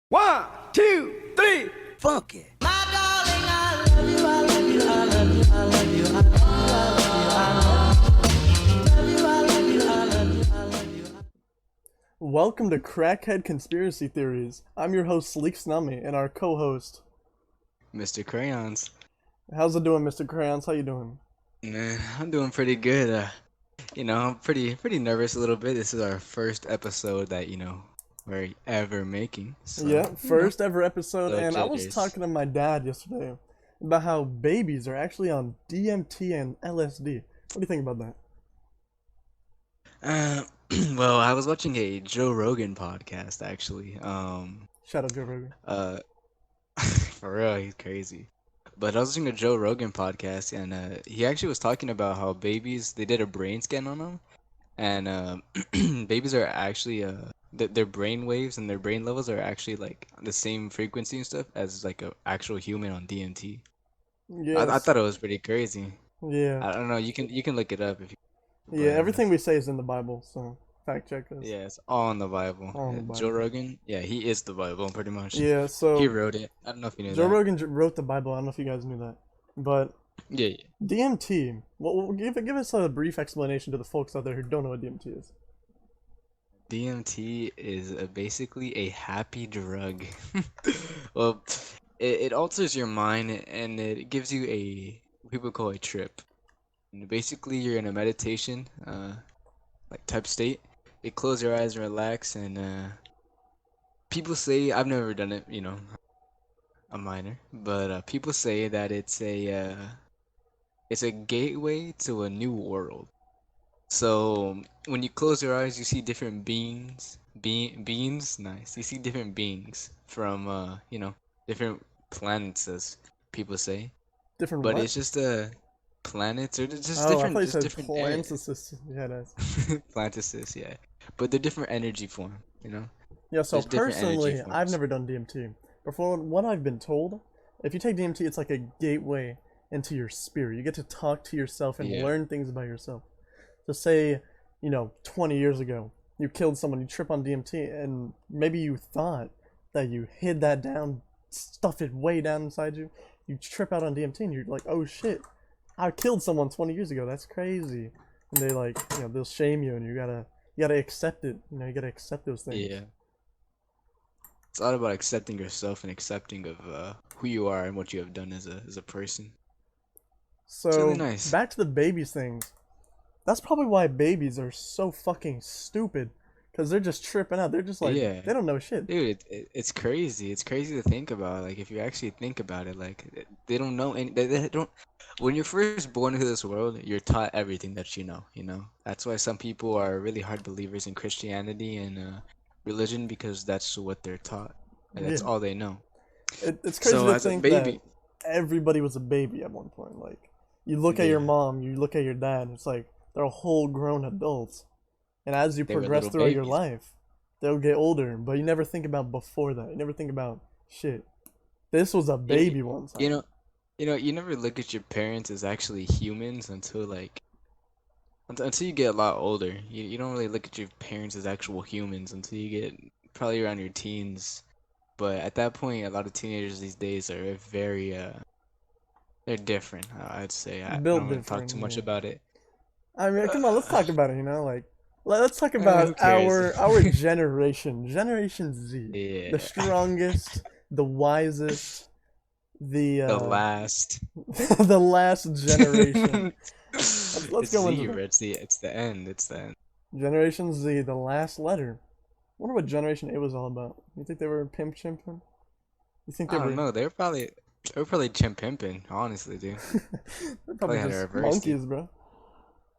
One, two, three, funk it. Welcome to CrackHead Conspiracy Theories. I'm your host, Sleek Snummy, and our co-host. Mr. Crayons. How's it doing, Mr. Crayons? How you doing? Man, I'm doing pretty good. I'm pretty nervous a little bit. This is our first episode that, we're ever making. So, Yeah, first ever episode, little and I was jitters. talking to my dad yesterday about how babies are actually on DMT and LSD. What do you think about that? Well, I was watching a Joe Rogan podcast actually. Shout out Joe Rogan. For real, he's crazy. But I was listening to Joe Rogan podcast, and he actually was talking about how babies, they did a brain scan on them, and babies are actually their brain waves and their brain levels are actually like the same frequency and stuff as like a actual human on DMT. I Yes. thought it was pretty crazy. Yeah. I don't know. You can look it up if you. Yeah, But everything we say is in the Bible, so fact check us. yeah, it's all in the Bible. All in the Joe Bible. Rogan, yeah, he is the Bible pretty much. Yeah, He so wrote it. I don't know if you knew Joe that. Rogan wrote the Bible. I don't know if you guys knew that. But Yeah, yeah. DMT. Well, give us a brief explanation to the folks out there who don't know what DMT is. DMT is basically a happy drug. Well, it alters your mind and it gives you a what people call a trip. And basically, you're in a meditation, like type state. You close your eyes and relax, and people say I've never done it. A minor, but people say that it's a gateway to a new world. So when you close your eyes, you see different beings, nice. You see different beings from different planets, as people say. Different But what? it's just planets, or just Oh, I thought you just said different Plantis. Yeah, that's. planetists, yeah. But they're different energy form. Yeah, so There's different energy personally, I've forms. never done DMT. But from what I've been told, if you take DMT, it's like a gateway into your spirit. You get to talk to yourself and Yeah, learn things about yourself. So say, 20 years ago, you killed someone, you trip on DMT, and maybe you thought that you hid that down, stuff it way down inside you. You trip out on DMT and you're like, oh shit, I killed someone 20 years ago. That's crazy. And they they'll shame you, and you gotta accept it. You gotta accept those things. yeah. It's all about accepting yourself and accepting of who you are and what you have done as a person. It's really So nice. back to the babies things. That's probably why babies are so fucking stupid, because they're just tripping out. They're just like, Yeah. they don't know shit. Dude, it's crazy. It's crazy to think about. Like, if you actually think about it, like, they don't know any. They don't. When you're first born into this world, you're taught everything that you know. That's why some people are really hard believers in Christianity and religion because that's what they're taught. And Yeah, that's all they know. it's crazy So to as a think that baby, everybody was a baby at one point. Like, you look at your yeah, mom, you look at your dad, it's like they're whole grown adults. And as you they were progress little throughout your babies. life, they'll get older, but you never think about before that. You never think about shit. This was a You, baby one you time. know, you never look at your parents as actually humans until you get a lot older. You don't really look at your parents as actual humans until you get probably around your teens. But at that point, a lot of teenagers these days are very they're different. I'd say I Built don't want to talk too different, much yeah. about it. I mean, come on, let's talk about it. Like, let's talk Who about cares? our generation, Generation Z, the Yeah, strongest, the wisest, the the last. the last generation. Let's It's go into Z, that. bro. It's the end. It's the end. Generation Z, the last letter. Wonder what Generation A was all about. You think they were pimp chimping? You think they I don't were? know. They were probably chimp pimping, honestly, dude. They're probably Probably had to just reverse it. monkeys, bro.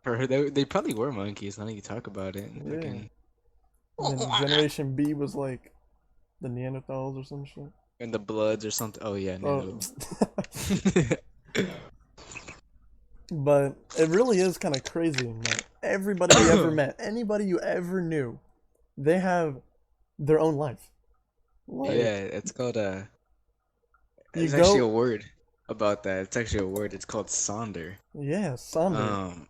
Or they probably were monkeys. Now that you talk about it, and Yeah. fucking And then Generation B was like the Neanderthals or some shit. in the Bloods or something. Oh yeah, Oh. no. But it really is kind of crazy that everybody we ever met, anybody you ever knew, they have their own life. Yeah, Like, it's called you There's actually a go, word about that. It's actually a word. It's called sonder. yeah, Sonder. Um,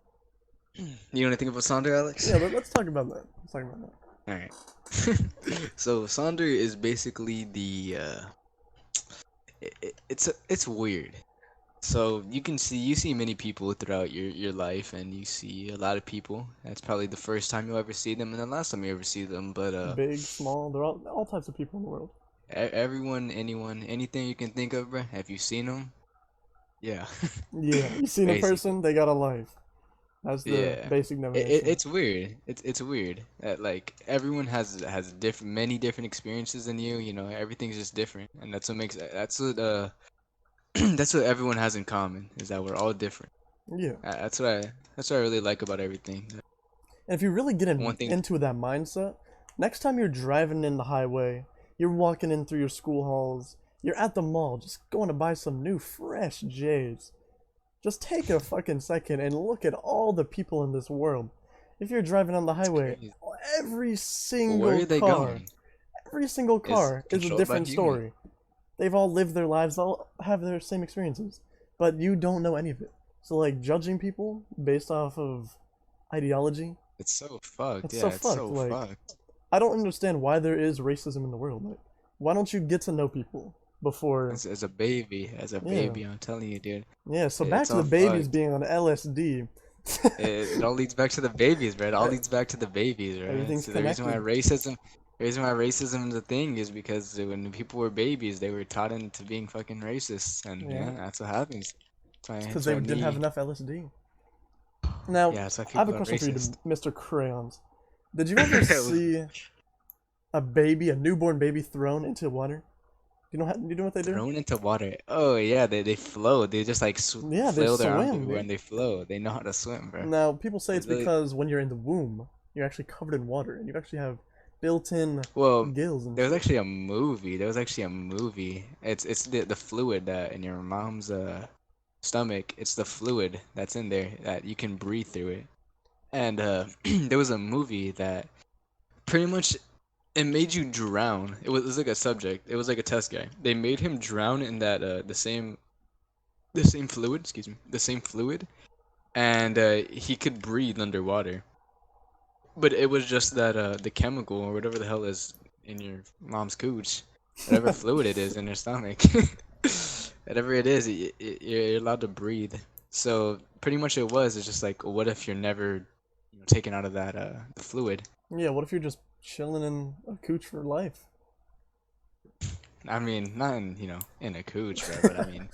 you know anything about sonder, Alex? Yeah, let's talk about that. Let's talk about that. All right. So Sonder is basically the it's weird. So you see many people throughout your life, and you see a lot of people. That's probably the first time you'll ever see them, and the last time you ever see them. But Big, small, they're all types of people in the world. everyone, anyone, anything you can think of, bro. Have you seen them? Yeah, Yeah, you seen a basically. person, they got a life. That's the Yeah, basic definition. it's weird. It's weird that like everyone has different many different experiences than you. You know, everything's just different, and that's what that's what everyone has in common is that we're all different. Yeah. That's what I really like about everything. And if you really get One thing, into that mindset, next time you're driving in the highway, you're walking in through your school halls, you're at the mall, just going to buy some new fresh J's. Just take a fucking second and look at all the people in this world. If you're driving on the it's highway, crazy. every Well, where single are they car, going? every single Is car is a controlled by different human. story. They've all lived their lives, all have their same experiences, but you don't know any of it. So like judging people based off of ideology, It's so fucked. it's so Yeah, it's fucked. so Like fucked. I don't understand why there is racism in the world. Like why don't you get to know people before? As a Yeah, baby, I'm telling you, dude, yeah. So back it's to the all babies fucked. being on LSD. It all leads back to the babies, bro. It all leads back to the babies, right? Everything's So connected. the reason why racism is a thing is because when people were babies, they were taught into being fucking racist, and Yeah, yeah, that's what happens. because That's they why didn't have me, enough LSD. Now, yeah, that's why I have a people are question for you, racist. Mr. Crayons. Did you ever see a newborn baby, thrown into water? Do you know what they do? Thrown into water. Oh yeah, they float. They just like sw Yeah, they flail their arms swim, everywhere dude. and they float. They know how to swim, bro. Now, people say They it's really- because when you're in the womb, you're actually covered in water, and you actually have built-in Well, gills and there was shit. actually a movie. There was actually a movie. It's the fluid that in your mom's stomach. It's the fluid that's in there that you can breathe through it. And there was a movie that pretty much it made you drown. It was like a subject. It was like a test guy. They made him drown in that the same fluid. Excuse me, the same fluid, and he could breathe underwater. But it was just that the chemical or whatever the hell is in your mom's cooch, whatever fluid it is in your stomach, whatever it is, you're allowed to breathe. So pretty much it was. It's just like, what if you're never, taken out of that the fluid? Yeah, what if you're just chilling in a cooch for life? I mean, not in in a cooch, bro, but I mean,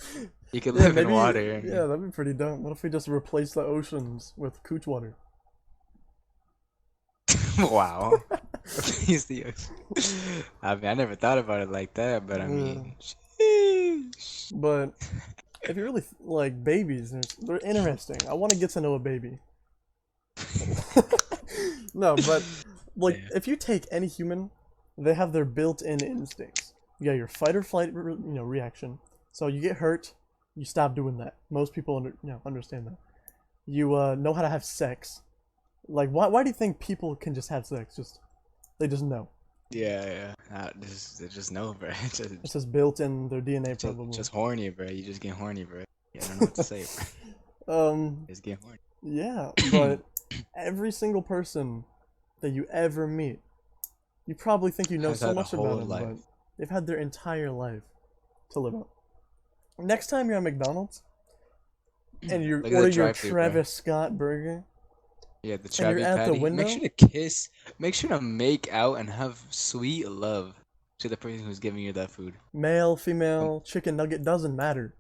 you could Yeah, live in maybe. water. I Yeah, mean, that'd be pretty dumb. What if we just replace the oceans with cooch water? wow. He's the I mean, I never thought about it like that, but I Yeah. mean, sheesh. But if you really like babies, they're interesting. I want to get to know a baby. No, but like Yeah. if you take any human, they have their built-in instincts. You got your fight or flight, reaction. So you get hurt, you stop doing that. Most people understand that. You know how to have sex. Like why do you think people can just have sex? They just know. Yeah, yeah. Just know, bro. It's just built in their DNA probably. Just horny, bro. You just get horny, bro. Yeah, I don't know what to say, bro. Um, Just get horny. yeah, but every single person that you ever meet, you probably think you know Has so had a much about whole them, life. but they've had their entire life to live out. Next time you're at McDonald's and you Look at order the your drive-thru, bro. Travis Scott burger, Yeah, the and you're Travi at the Patty. Make window, sure to kiss. Make sure to make out and have sweet love to the person who's giving you that food. male, Um, female, chicken nugget, doesn't matter.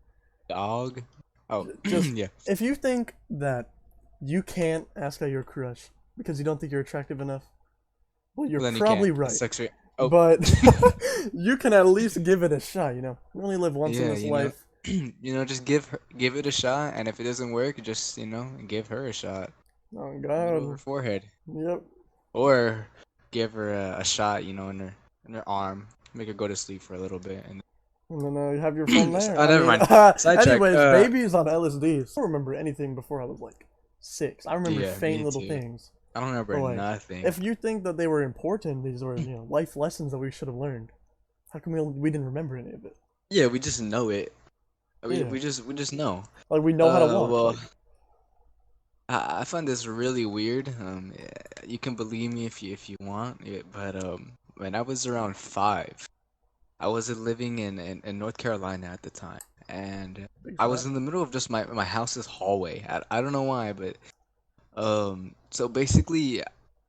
dog. Oh, Just yeah. if you think that you can't ask out your crush because you don't think you're attractive enough, well, you're Well, then you probably can't. right. Sex rate. Oh, But you can at least give it a shot, you know. We only live once in yeah. this life. Just give it a shot, and if it doesn't work, just give her a shot, Oh middle of her God. forehead, Yep. or give her a shot, in her arm, make her go to sleep for a little bit, and And then you have your fun there. I never mean, mind. Sidetrack. anyways, babies on LSD. I don't remember anything before I was like 6. I remember Yeah, faint me little too. things. I don't remember But like, nothing. if you think that they were important, these were life lessons that we should have learned. How come we didn't remember any of it? Yeah, we just know it. Yeah. We just know. Like we know how to walk. Well, Like, I find this really weird. You can believe me if you want, but when I was around 5, I was living in North Carolina at the time, and Big I was fat. in the middle of just my house's hallway. I don't know why, but so basically,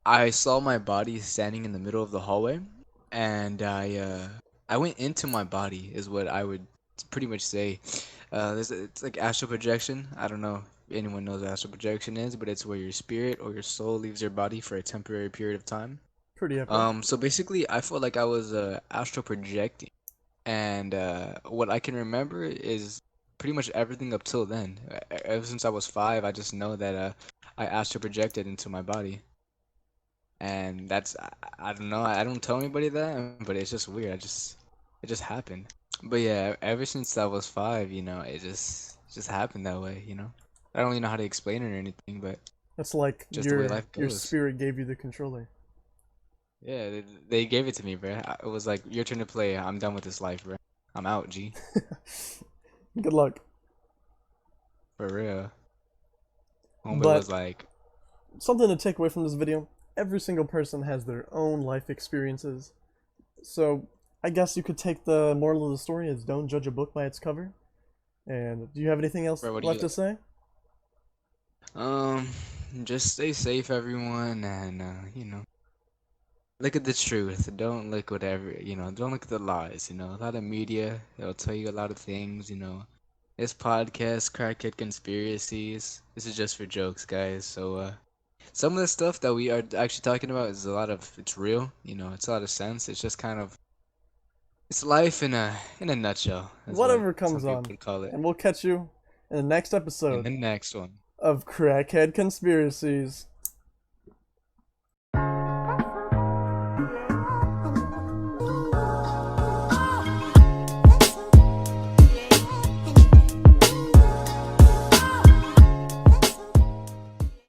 I saw my body standing in the middle of the hallway, and I went into my body, is what I would pretty much say. It's like astral projection. I don't know if anyone knows what astral projection is, but it's where your spirit or your soul leaves your body for a temporary period of time. Pretty epic. So basically, I felt like I was astral projecting, and what I can remember is pretty much everything up till then. Ever since I was 5, I just know that I astral projected into my body, and I don't know. I don't tell anybody that, but it's just weird. It just happened. But yeah, ever since I was 5, it just happened that way. I don't really know how to explain it or anything, but That's like just the way life your goes. spirit gave you the controller. Yeah, they gave it to me, bro. It was like your turn to play. I'm done with this life, bro. I'm out, G. Good luck. For real. Homeboy But was like, something to take away from this video, every single person has their own life experiences. So I guess you could take the moral of the story as don't judge a book by its cover. And do you have anything else bro, what do left you to say? um just stay safe, everyone, and look at the truth. Don't look whatever, don't look at the lies, a lot of media, they'll tell you a lot of things. This podcast, Crackhead Conspiracies, this is just for jokes, guys. So some of the stuff that we are actually talking about is it's real, it's a lot of sense. It's just kind of it's life in a nutshell, is what Whatever some comes people on. would call it. And we'll catch you in the next In episode the next one. of Crackhead Conspiracies.